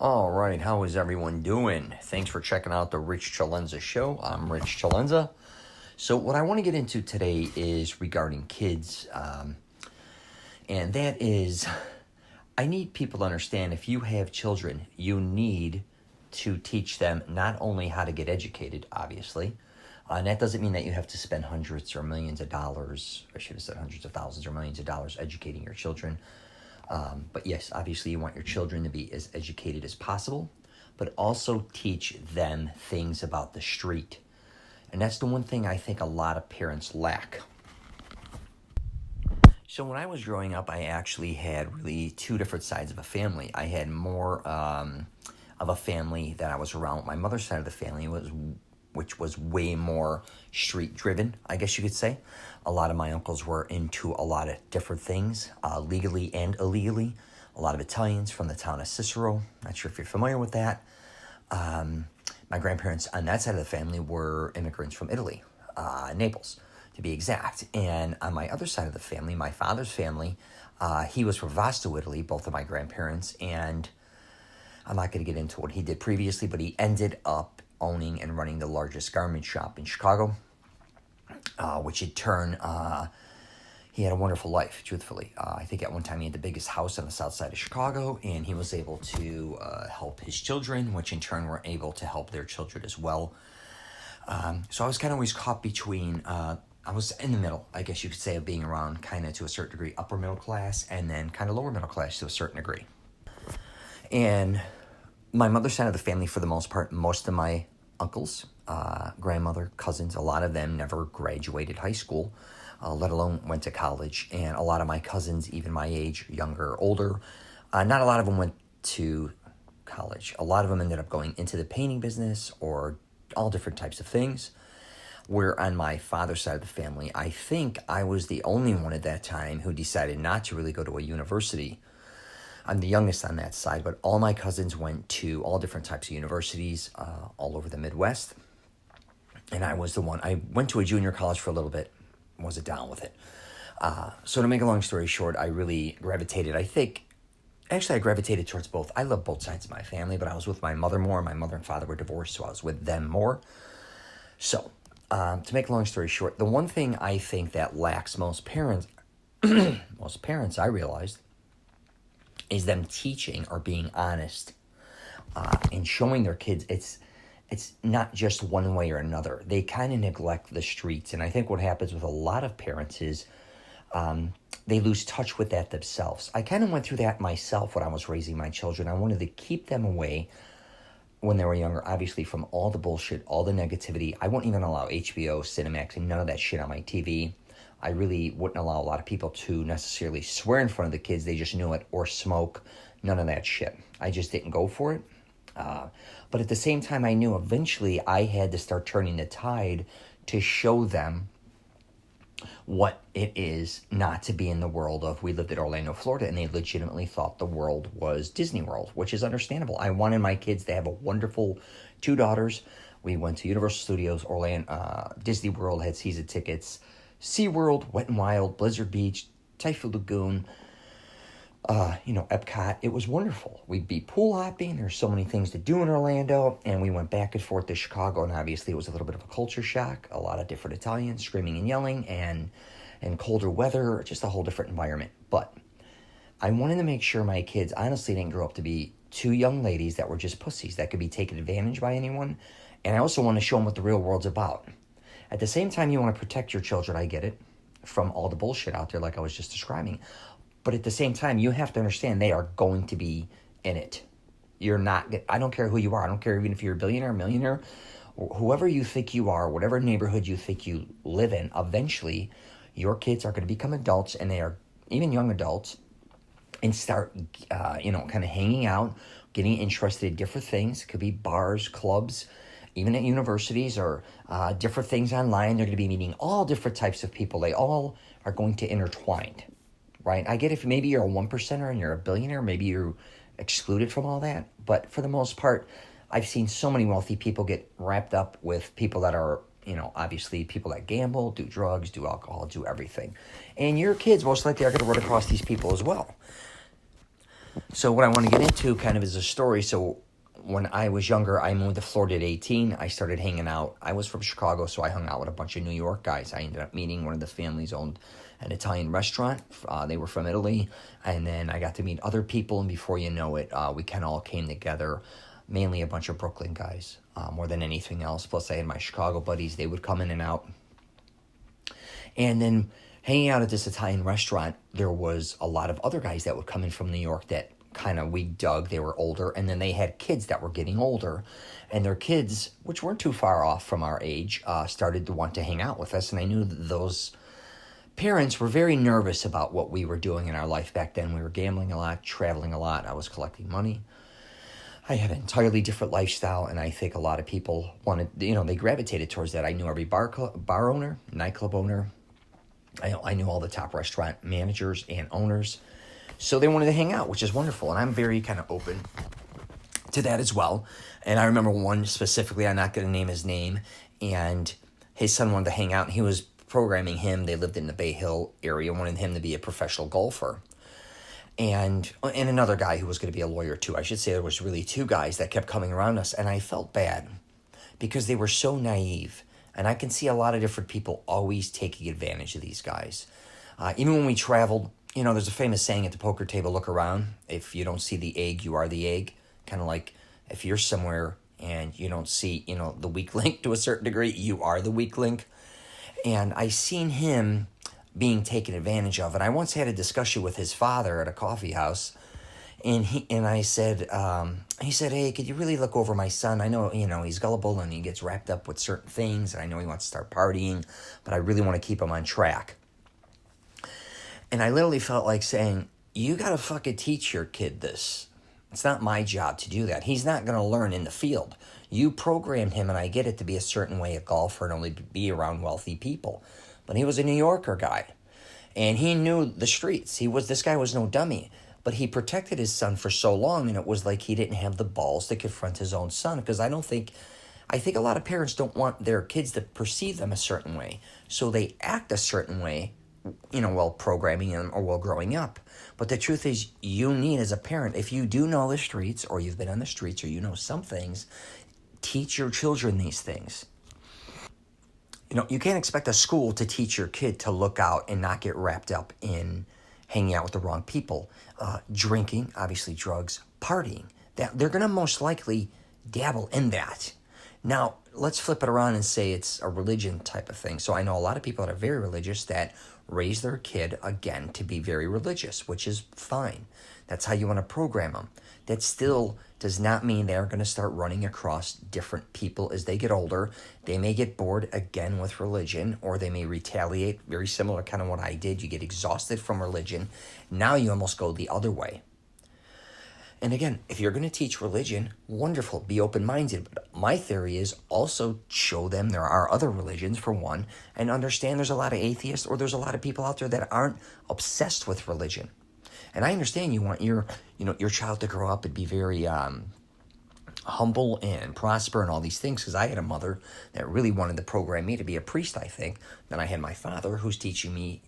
All right, how is everyone doing? Thanks for checking out the Rich CELENZA show. I'm Rich CELENZA. So what I want to get into today is regarding kids, and that is, I need people to understand if you have children, you need to teach them not only how to get educated, obviously, and that doesn't mean that you have to spend hundreds or millions of dollars, I should have said hundreds of thousands or millions of dollars educating your children. But yes, obviously you want your children to be as educated as possible, but also teach them things about the street. And that's the one thing I think a lot of parents lack. So when I was growing up, I actually had really two different sides of a family. I had more of a family that I was around. My mother's side of the family which was way more street driven, I guess you could say. A lot of my uncles were into a lot of different things, legally and illegally. A lot of Italians from the town of Cicero. Not sure if you're familiar with that. My grandparents on that side of the family were immigrants from Italy, Naples, to be exact. And on my other side of the family, my father's family, he was from Vasto, Italy, both of my grandparents. And I'm not going to get into what he did previously, but he ended up owning and running the largest garment shop in Chicago, which in turn, he had a wonderful life, truthfully. I think at one time he had the biggest house on the south side of Chicago, and he was able to help his children, which in turn were able to help their children as well. So I was kind of always caught between, I was in the middle, I guess you could say, of being around kind of to a certain degree upper middle class and then kind of lower middle class to a certain degree. And my mother's side of the family, for the most part, most of my uncles, grandmother, cousins, a lot of them never graduated high school, let alone went to college. And a lot of my cousins, even my age, younger, older, not a lot of them went to college. A lot of them ended up going into the painting business or all different types of things. Where on my father's side of the family, I think I was the only one at that time who decided not to really go to a university. I'm the youngest on that side, but all my cousins went to all different types of universities all over the Midwest. And I was the one. I went to a junior college for a little bit, wasn't down with it. So to make a long story short, I really gravitated, I gravitated towards both. I love both sides of my family, but I was with my mother more. My mother and father were divorced, so I was with them more. So to make a long story short, the one thing I think that lacks most parents, I realized, is them teaching or being honest and showing their kids it's not just one way or another. They kind of neglect the streets. And I think what happens with a lot of parents is they lose touch with that themselves. I kind of went through that myself when I was raising my children. I wanted to keep them away when they were younger, obviously, from all the bullshit, all the negativity. I wouldn't even allow HBO, Cinemax, and none of that shit on my TV. I really wouldn't allow a lot of people to necessarily swear in front of the kids. They just knew it, or smoke. None of that shit. I just didn't go for it. But at the same time, I knew eventually I had to start turning the tide to show them what it is not to be in the world of, we lived in Orlando, Florida, and they legitimately thought the world was Disney World, which is understandable. I wanted my kids to have a wonderful, two daughters. We went to Universal Studios, Orlando, Disney World, had season tickets, SeaWorld, Wet n Wild, Blizzard Beach, Typhoon Lagoon, Epcot. It was wonderful. We'd be pool hopping. There's so many things to do in Orlando. And we went back and forth to Chicago. And obviously it was a little bit of a culture shock. A lot of different Italians screaming and yelling and colder weather, just a whole different environment. But I wanted to make sure my kids honestly didn't grow up to be two young ladies that were just pussies that could be taken advantage by anyone. And I also want to show them what the real world's about. At the same time, you want to protect your children, I get it, from all the bullshit out there like I was just describing. But at the same time, you have to understand they are going to be in it. You're not, I don't care who you are. I don't care even if you're a billionaire, millionaire, or whoever you think you are, whatever neighborhood you think you live in, eventually your kids are going to become adults, and they are even young adults, and start, kind of hanging out, getting interested in different things. It could be bars, clubs, even at universities, or different things online. They're going to be meeting all different types of people. They all are going to intertwine, right? I get if maybe you're a 1%er and you're a billionaire, maybe you're excluded from all that. But for the most part, I've seen so many wealthy people get wrapped up with people that are, obviously people that gamble, do drugs, do alcohol, do everything. And your kids most likely are going to run across these people as well. So what I want to get into kind of is a story. So when I was younger, I moved to Florida at 18. I started hanging out. I was from Chicago, so I hung out with a bunch of New York guys. I ended up meeting one of the families owned an Italian restaurant. They were from Italy. And then I got to meet other people. And before you know it, we kind of all came together, mainly a bunch of Brooklyn guys, more than anything else. Plus, I had my Chicago buddies. They would come in and out. And then hanging out at this Italian restaurant, there was a lot of other guys that would come in from New York that kind of we dug. They were older, and then they had kids that were getting older, and their kids, which weren't too far off from our age, started to want to hang out with us. And I knew that those parents were very nervous about what we were doing in our life back then. We were gambling a lot, traveling a lot. I was collecting money. I had an entirely different lifestyle, and I think a lot of people wanted, they gravitated towards that. I knew every bar owner, nightclub owner. I knew all the top restaurant managers and owners. So they wanted to hang out, which is wonderful. And I'm very kind of open to that as well. And I remember one specifically, I'm not going to name his name, and his son wanted to hang out, and he was programming him. They lived in the Bay Hill area, wanted him to be a professional golfer. And another guy who was going to be a lawyer too. I should say there was really two guys that kept coming around us, and I felt bad because they were so naive. And I can see a lot of different people always taking advantage of these guys. Even when we traveled, there's a famous saying at the poker table, look around. If you don't see the egg, you are the egg. Kind of like if you're somewhere and you don't see, the weak link to a certain degree, you are the weak link. And I seen him being taken advantage of. And I once had a discussion with his father at a coffee house. And I said, he said, hey, could you really look over my son? I know, he's gullible and he gets wrapped up with certain things. And I know he wants to start partying, but I really want to keep him on track. And I literally felt like saying, you got to fucking teach your kid this. It's not my job to do that. He's not going to learn in the field. You programmed him, and I get it, to be a certain way, a golfer, and only be around wealthy people. But he was a New Yorker guy, and he knew the streets. This guy was no dummy. But he protected his son for so long, and it was like he didn't have the balls to confront his own son. Because I think a lot of parents don't want their kids to perceive them a certain way. So they act a certain way, while programming them or while growing up. But the truth is, you need, as a parent, if you do know the streets, or you've been on the streets, or you know some things, teach your children these things. You can't expect a school to teach your kid to look out and not get wrapped up in hanging out with the wrong people, drinking, obviously drugs, partying. That they're going to most likely dabble in that. Now, let's flip it around and say it's a religion type of thing. So I know a lot of people that are very religious that raise their kid, again, to be very religious, which is fine. That's how you want to program them. That still does not mean they're going to start running across different people as they get older. They may get bored again with religion, or they may retaliate, very similar to kind of what I did. You get exhausted from religion. Now you almost go the other way. And again, if you're going to teach religion, wonderful, be open-minded. But my theory is also show them there are other religions, for one, and understand there's a lot of atheists, or there's a lot of people out there that aren't obsessed with religion. And I understand you want your child to grow up and be very humble and prosper and all these things, because I had a mother that really wanted to program me to be a priest, I think. Then I had my father who's teaching me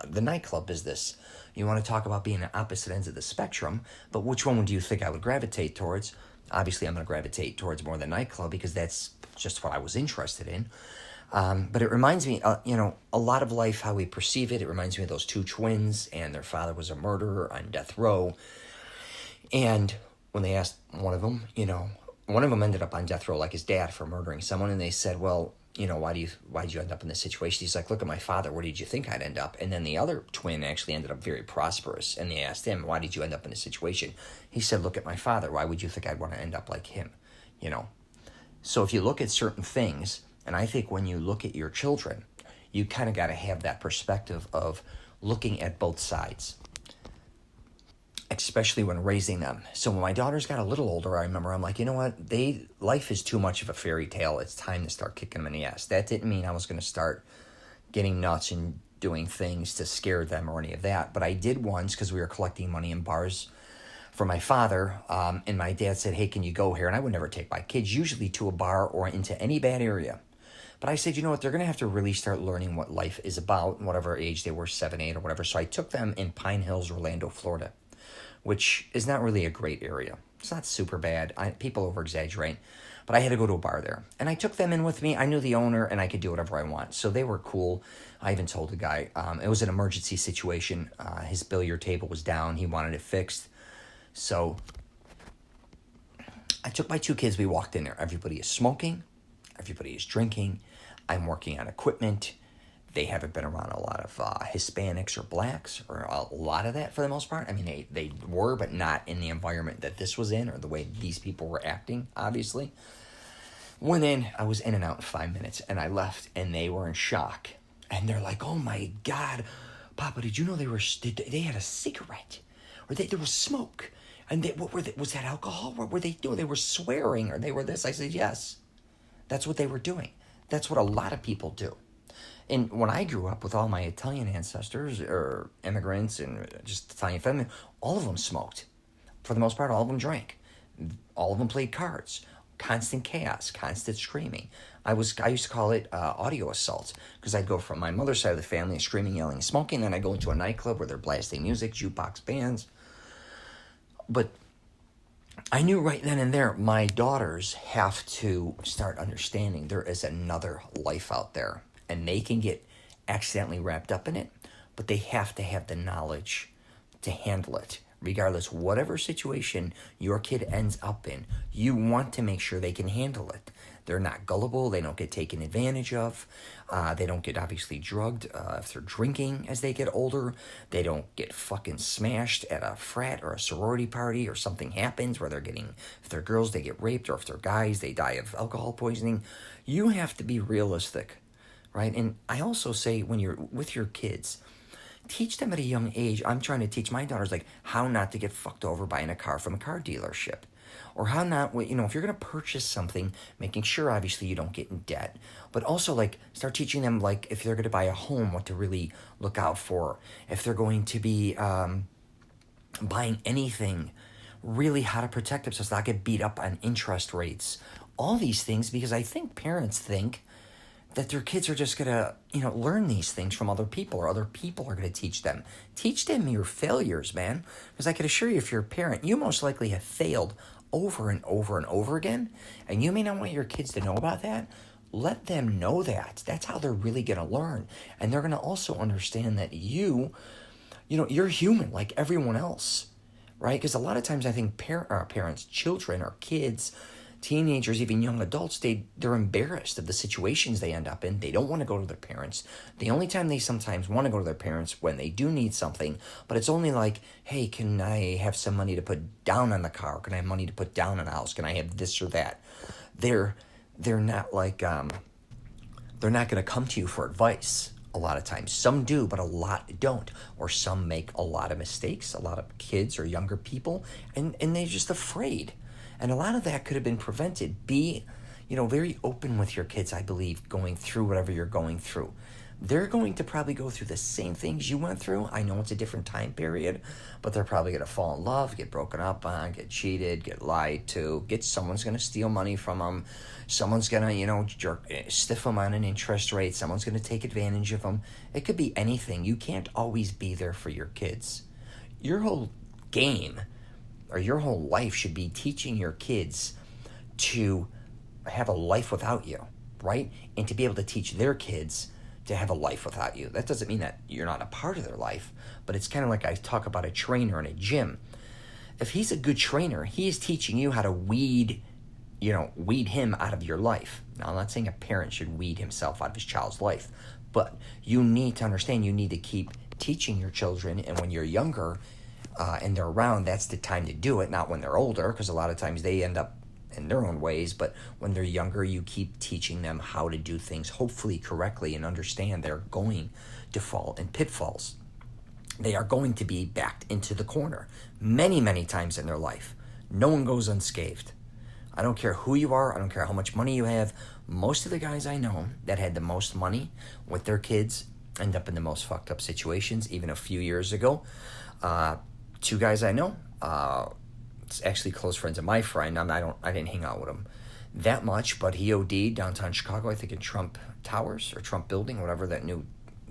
the nightclub business. You want to talk about being at opposite ends of the spectrum, but which one do you think I would gravitate towards? Obviously, I'm going to gravitate towards more the nightclub because that's just what I was interested in. But it reminds me, a lot of life, how we perceive it. It reminds me of those two twins, and their father was a murderer on death row. And when they asked one of them, one of them ended up on death row like his dad for murdering someone, and they said, well, why'd you end up in this situation? He's like, look at my father. Where did you think I'd end up? And then the other twin actually ended up very prosperous. And they asked him, why did you end up in this situation? He said, look at my father. Why would you think I'd want to end up like him? So if you look at certain things, and I think when you look at your children, you kind of got to have that perspective of looking at both sides, especially when raising them. So when my daughters got a little older, I remember I'm like, you know what? Life is too much of a fairy tale. It's time to start kicking them in the ass. That didn't mean I was going to start getting nuts and doing things to scare them or any of that. But I did once, because we were collecting money in bars for my father, and my dad said, hey, can you go here? And I would never take my kids usually to a bar or into any bad area. But I said, you know what, they're going to have to really start learning what life is about, whatever age they were, 7, 8, or whatever. So I took them in Pine Hills, Orlando, Florida, which is not really a great area. It's not super bad. People over-exaggerate. But I had to go to a bar there. And I took them in with me. I knew the owner, and I could do whatever I want. So they were cool. I even told the guy, it was an emergency situation. His billiard table was down. He wanted it fixed. So I took my 2 kids. We walked in there. Everybody is smoking. Everybody is drinking. I'm working on equipment. They haven't been around a lot of Hispanics or blacks, or a lot of that for the most part. I mean, they were, but not in the environment that this was in, or the way these people were acting, obviously. Went in, I was in and out in 5 minutes, and I left, and they were in shock. And they're like, oh my God, Papa, did you know they had a cigarette? Or there was smoke? And was that alcohol? What were they doing? They were swearing, or they were this. I said, yes, that's what they were doing. That's what a lot of people do. And when I grew up with all my Italian ancestors or immigrants and just Italian family, all of them smoked. For the most part, all of them drank. All of them played cards. Constant chaos, constant screaming. I used to call it audio assault, because I'd go from my mother's side of the family, screaming, yelling, smoking, then I'd go into a nightclub where they're blasting music, jukebox bands. But I knew right then and there, my daughters have to start understanding there is another life out there. And they can get accidentally wrapped up in it, but they have to have the knowledge to handle it. Regardless, whatever situation your kid ends up in, you want to make sure they can handle it. They're not gullible. They don't get taken advantage of. They don't get obviously drugged if they're drinking as they get older. They don't get fucking smashed at a frat or a sorority party, or something happens where if they're girls, they get raped, or if they're guys, they die of alcohol poisoning. You have to be realistic. Right? And I also say, when you're with your kids, teach them at a young age. I'm trying to teach my daughters, like, how not to get fucked over buying a car from a car dealership. Or how not, if you're going to purchase something, making sure, obviously, you don't get in debt. But also, like, start teaching them, like, if they're going to buy a home, what to really look out for. If they're going to be buying anything, really how to protect themselves, not get beat up on interest rates. All these things, because I think parents think that their kids are just going to, learn these things from other people, or other people are going to teach them. Teach them your failures, man. Because I can assure you, if you're a parent, you most likely have failed over and over and over again, and you may not want your kids to know about that. Let them know that. That's how they're really going to learn. And they're going to also understand that you're human like everyone else, right? Because a lot of times I think parents, children, or kids, teenagers, even young adults, they're embarrassed of the situations they end up in. They don't want to go to their parents. The only time they sometimes want to go to their parents when they do need something, but it's only like, hey, can I have some money to put down on the car? Can I have money to put down on the house? Can I have this or that? They're not like, they're not going to come to you for advice a lot of times. Some do, but a lot don't. Or some make a lot of mistakes, a lot of kids or younger people, and they're just afraid. And a lot of that could have been prevented. Be, very open with your kids, I believe, going through whatever you're going through. They're going to probably go through the same things you went through. I know it's a different time period, but they're probably going to fall in love, get broken up on, get cheated, get lied to, someone's going to steal money from them. Someone's going to, stiff them on an interest rate. Someone's going to take advantage of them. It could be anything. You can't always be there for your kids. Your whole game, or your whole life, should be teaching your kids to have a life without you, right? And to be able to teach their kids to have a life without you. That doesn't mean that you're not a part of their life, but it's kind of like I talk about a trainer in a gym. If he's a good trainer, he is teaching you how to weed him out of your life. Now, I'm not saying a parent should weed himself out of his child's life, but you need to understand, you need to keep teaching your children, and when you're younger, and they're around, that's the time to do it, not when they're older, because a lot of times they end up in their own ways. But when they're younger, you keep teaching them how to do things, hopefully correctly, and understand they're going to fall in pitfalls. They are going to be backed into the corner many, many times in their life. No one goes unscathed. I don't care who you are. I don't care how much money you have. Most of the guys I know that had the most money with their kids end up in the most fucked up situations. Even a few years ago, 2 guys I know, it's actually close friends of my friend. I didn't hang out with him that much, but he OD'd downtown Chicago, I think in Trump Towers or Trump Building, whatever that new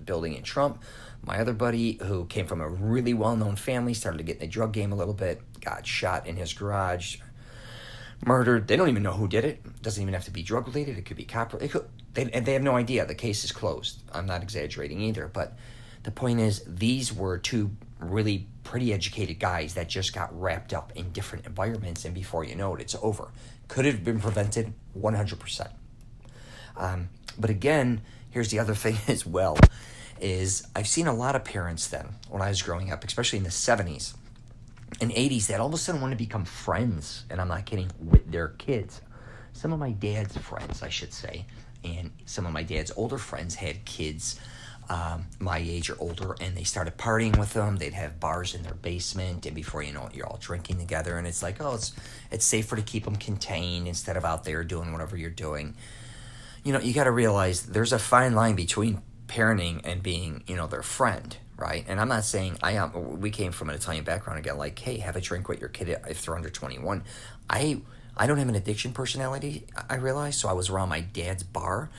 building in Trump. My other buddy, who came from a really well-known family, started to get in the drug game a little bit, got shot in his garage, murdered. They don't even know who did it. It doesn't even have to be drug-related. It could be cop. They have no idea. The case is closed. I'm not exaggerating either. But the point is, these were two really pretty educated guys that just got wrapped up in different environments, and before you know it, it's over. Could it have been prevented? 100%. But again, here's the other thing as well, is I've seen a lot of parents then, when I was growing up, especially in the 70s and 80s, that all of a sudden want to become friends, and I'm not kidding, with their kids. Some of my dad's friends, I should say, and some of my dad's older friends had kids my age or older, and they started partying with them. They'd have bars in their basement, and before you know it, you're all drinking together, and it's like, oh, it's safer to keep them contained instead of out there doing whatever you're doing. You know, you got to realize there's a fine line between parenting and being, their friend, right? And I'm not saying we came from an Italian background again, like, hey, have a drink with your kid if they're under 21. I don't have an addiction personality, I realized, so I was around my dad's bar,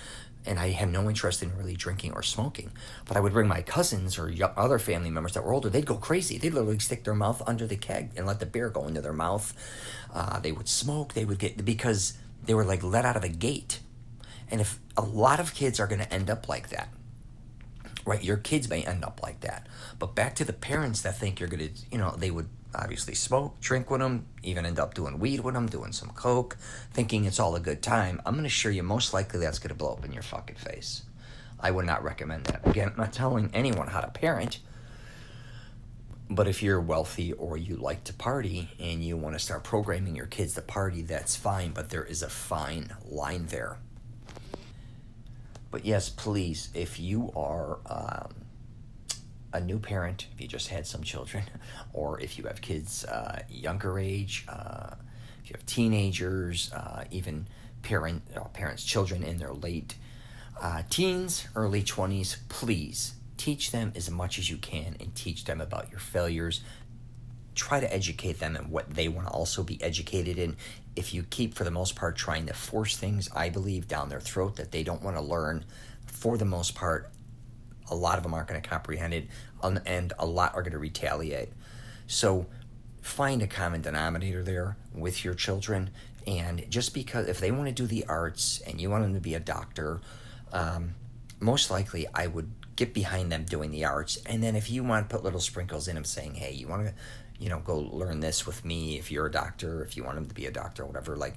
and I had no interest in really drinking or smoking. But I would bring my cousins or other family members that were older. They'd go crazy. They'd literally stick their mouth under the keg and let the beer go into their mouth. They would smoke. They would because they were like let out of a gate. And if a lot of kids are going to end up like that, right? Your kids may end up like that. But back to the parents that think you're going to, they would obviously smoke, drink with them, even end up doing weed with them, doing some coke, thinking it's all a good time. I'm going to assure you, most likely that's going to blow up in your fucking face. I would not recommend that. Again, I'm not telling anyone how to parent, but if you're wealthy or you like to party and you want to start programming your kids to party, that's fine, but there is a fine line there. But yes, please, if you are a new parent, if you just had some children, or if you have kids younger age, if you have teenagers, even parents' children in their late teens, early 20s, please teach them as much as you can and teach them about your failures. Try to educate them in what they want to also be educated in. If you keep, for the most part, trying to force things, I believe, down their throat that they don't want to learn, for the most part, a lot of them aren't going to comprehend it, and a lot are going to retaliate. So find a common denominator there with your children, and just because if they want to do the arts and you want them to be a doctor, most likely I would get behind them doing the arts. And then if you want to put little sprinkles in them saying, hey, you want to go learn this with me if you're a doctor, if you want them to be a doctor or whatever, like,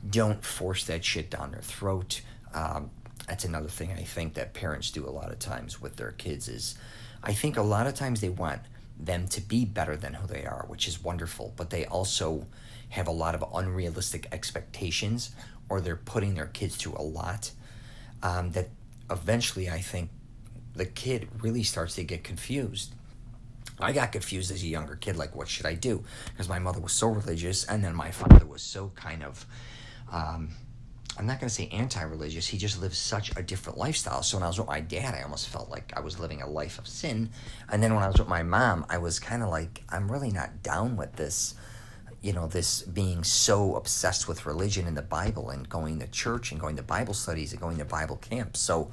don't force that shit down their throat. That's another thing I think that parents do a lot of times with their kids is, I think a lot of times they want them to be better than who they are, which is wonderful, but they also have a lot of unrealistic expectations, or they're putting their kids through a lot, that eventually I think the kid really starts to get confused. I got confused as a younger kid, like, what should I do? Because my mother was so religious, and then my father was so kind of, I'm not going to say anti-religious, he just lived such a different lifestyle. So when I was with my dad, I almost felt like I was living a life of sin. And then when I was with my mom, I was kind of like, I'm really not down with this, this being so obsessed with religion and the Bible and going to church and going to Bible studies and going to Bible camps. So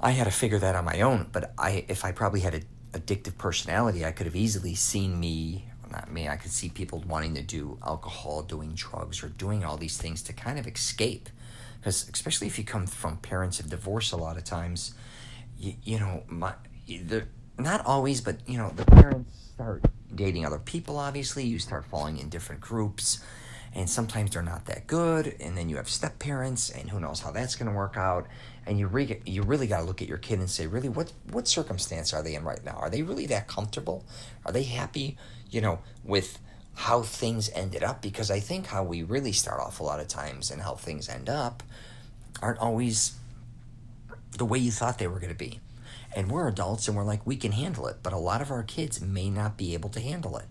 I had to figure that on my own. But if I probably had an addictive personality, I could have easily seen I could see people wanting to do alcohol, doing drugs, or doing all these things to kind of escape. Because especially if you come from parents of divorce, a lot of times, not always, but, the parents start dating other people, obviously. You start falling in different groups, and sometimes they're not that good, and then you have step-parents, and who knows how that's going to work out. And you really got to look at your kid and say, really, what circumstance are they in right now? Are they really that comfortable? Are they happy, with how things ended up? Because I think how we really start off a lot of times and how things end up aren't always the way you thought they were going to be. And we're adults, and we're like, we can handle it. But a lot of our kids may not be able to handle it.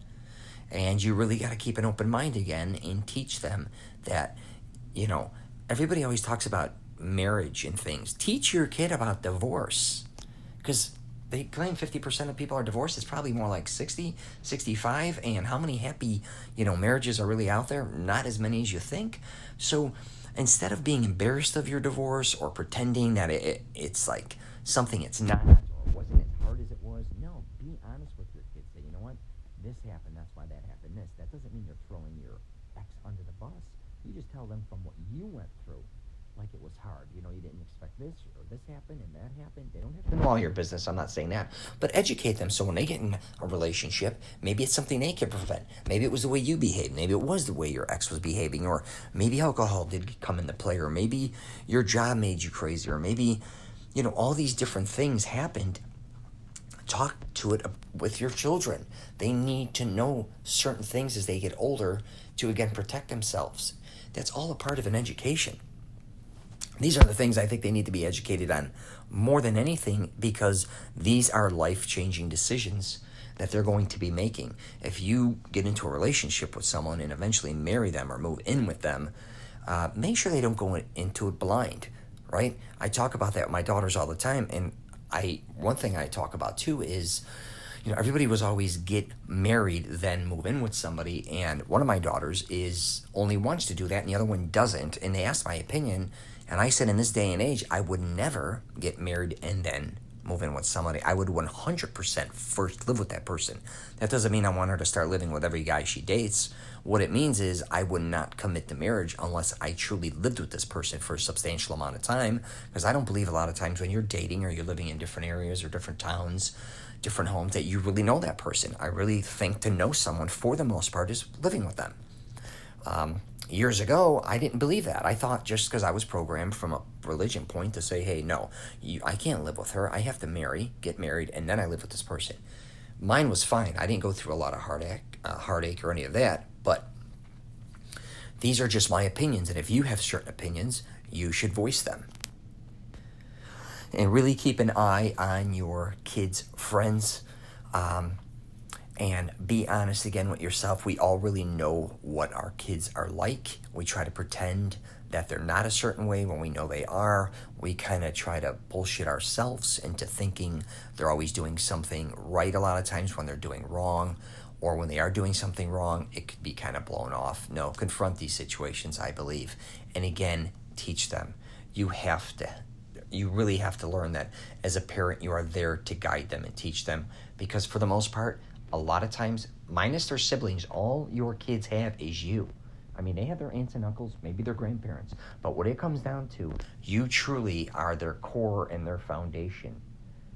And you really got to keep an open mind again and teach them that, everybody always talks about marriage and things. Teach your kid about divorce, because they claim 50% of people are divorced. It's probably more like 60, 65. And how many happy, marriages are really out there? Not as many as you think. So instead of being embarrassed of your divorce or pretending that it's like something it's not, or it wasn't as hard as it was. No, be honest with your kids. Say, you know what, this happened, that's why that happened. That doesn't mean you're throwing your ex under the bus. You just tell them from what you went through, like it was hard. You didn't expect this, or this happened, and that happened. They don't have to know all your business. I'm not saying that. But educate them so when they get in a relationship, maybe it's something they can prevent. Maybe it was the way you behaved. Maybe it was the way your ex was behaving. Or maybe alcohol did come into play. Or maybe your job made you crazy. Or maybe, all these different things happened. Talk to it with your children. They need to know certain things as they get older to, again, protect themselves. That's all a part of an education. These are the things I think they need to be educated on more than anything, because these are life-changing decisions that they're going to be making. If you get into a relationship with someone and eventually marry them or move in with them, make sure they don't go into it blind, right? I talk about that with my daughters all the time, and one thing I talk about too is, everybody was always get married, then move in with somebody, and one of my daughters only wants to do that, and the other one doesn't, and they asked my opinion, and I said in this day and age, I would never get married and then move in with somebody. I would 100% first live with that person. That doesn't mean I want her to start living with every guy she dates. What it means is I would not commit to marriage unless I truly lived with this person for a substantial amount of time, because I don't believe a lot of times when you're dating or you're living in different areas or different towns, different homes, that you really know that person. I really think to know someone, for the most part, is living with them. Years ago, I didn't believe that. I thought just because I was programmed from a religion point to say, hey, no, I can't live with her. I have to get married, and then I live with this person. Mine was fine. I didn't go through a lot of heartache or any of that, but these are just my opinions, and if you have certain opinions, you should voice them. And really keep an eye on your kids' friends, and be honest again with yourself. We all really know what our kids are like. We try to pretend that they're not a certain way when we know they are. We kind of try to bullshit ourselves into thinking they're always doing something right a lot of times when they're doing wrong, or when they are doing something wrong, it could be kind of blown off. No, confront these situations, I believe. And again, teach them. You really have to learn that as a parent, you are there to guide them and teach them, because for the most part, a lot of times, minus their siblings, all your kids have is you. I mean, they have their aunts and uncles, maybe their grandparents, but what it comes down to, you truly are their core and their foundation,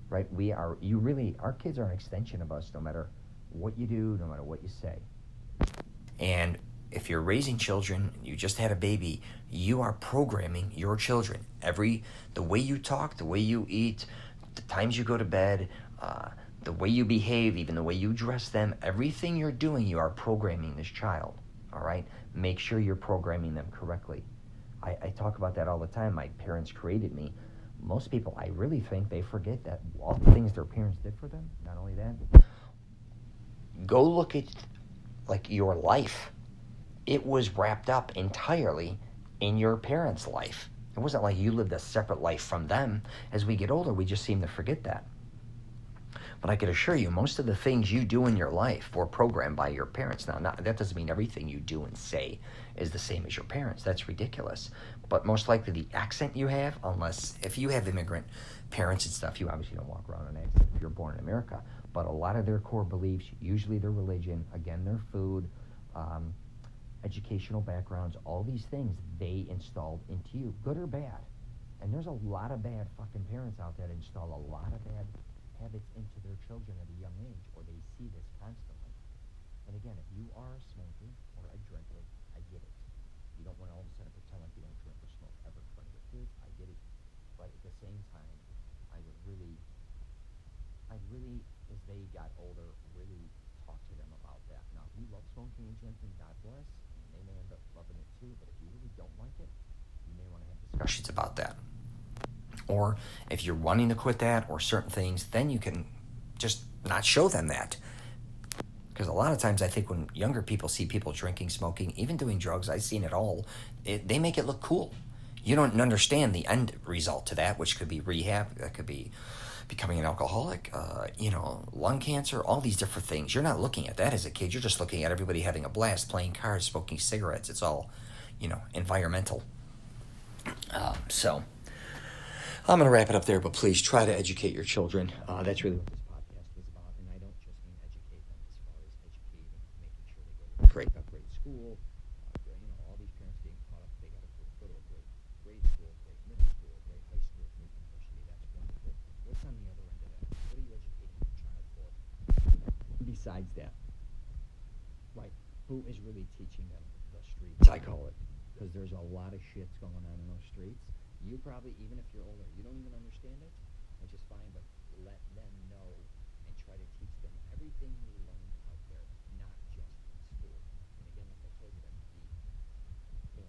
right? Our kids are an extension of us, no matter what you do, no matter what you say. And if you're raising children, you just had a baby, you are programming your children. The way you talk, the way you eat, the times you go to bed, the way you behave, even the way you dress them, everything you're doing, you are programming this child, all right? Make sure you're programming them correctly. I talk about that all the time. My parents created me. Most people, I really think they forget that all the things their parents did for them. Not only that, go look at your life. It was wrapped up entirely in your parents' life. It wasn't like you lived a separate life from them. As we get older, we just seem to forget that. But I can assure you, most of the things you do in your life were programmed by your parents. Now, that doesn't mean everything you do and say is the same as your parents. That's ridiculous. But most likely the accent you have, if you have immigrant parents and stuff, you obviously don't walk around with an accent if you're born in America. But a lot of their core beliefs, usually their religion, again, their food, educational backgrounds, all these things they installed into you, good or bad. And there's a lot of bad fucking parents out there that install a lot of bad habits into their children at a young age, or they see this constantly. And again, if you are a smoker or a drinker, I get it. You don't want to all of a sudden pretend like you don't drink or smoke ever in front of your kids. I get it. But at the same time, I'd really, as they got older, really talk to them about that. Now, if you love smoking and drinking, God bless, and they may end up loving it too, but if you really don't like it, you may want to have discussions about that. Or if you're wanting to quit that or certain things, then you can just not show them that. Because a lot of times I think when younger people see people drinking, smoking, even doing drugs, I've seen it all, they make it look cool. You don't understand the end result to that, which could be rehab, that could be becoming an alcoholic, lung cancer, all these different things. You're not looking at that as a kid. You're just looking at everybody having a blast, playing cards, smoking cigarettes. It's all, environmental. I'm going to wrap it up there, but please try to educate your children. That's really what this podcast was about. And I don't just mean educate them as far as educating, making sure they go to a great school. All these parents getting caught up. They got to go to a great grade school, great middle school, great high school, great university. That's wonderful. What's on the other end of that? What are you educating your child for? Besides that, right? Who is really teaching them the streets, I call it? Because there's a lot of shits going on in those streets. You probably, even if you're older, you don't even understand it, which is fine, but let them know and try to teach them everything you learned out there, not just in school. And again, like I told you, that could be,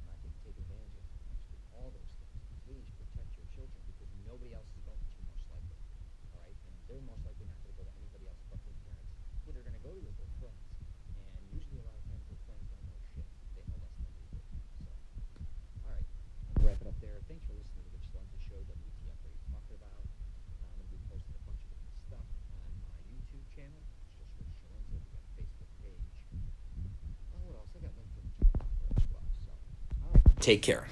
not getting taken advantage of on the street, all those things. Please protect your children because nobody else is going to, most likely. All right? And they're most likely not going to go to anybody else but their parents. Who they're going to go to is their friends. And usually a lot of times their friends don't know shit. They know less than we do. So, all right. I'll wrap it up there. Thanks for listening to the CELENZA Show, WTF Are You Talking About? I'm going to be posting a bunch of different stuff on my YouTube channel. Just search CELENZA. We got a Facebook page. Oh, what else? I got LinkedIn as well. So, all right. Take care.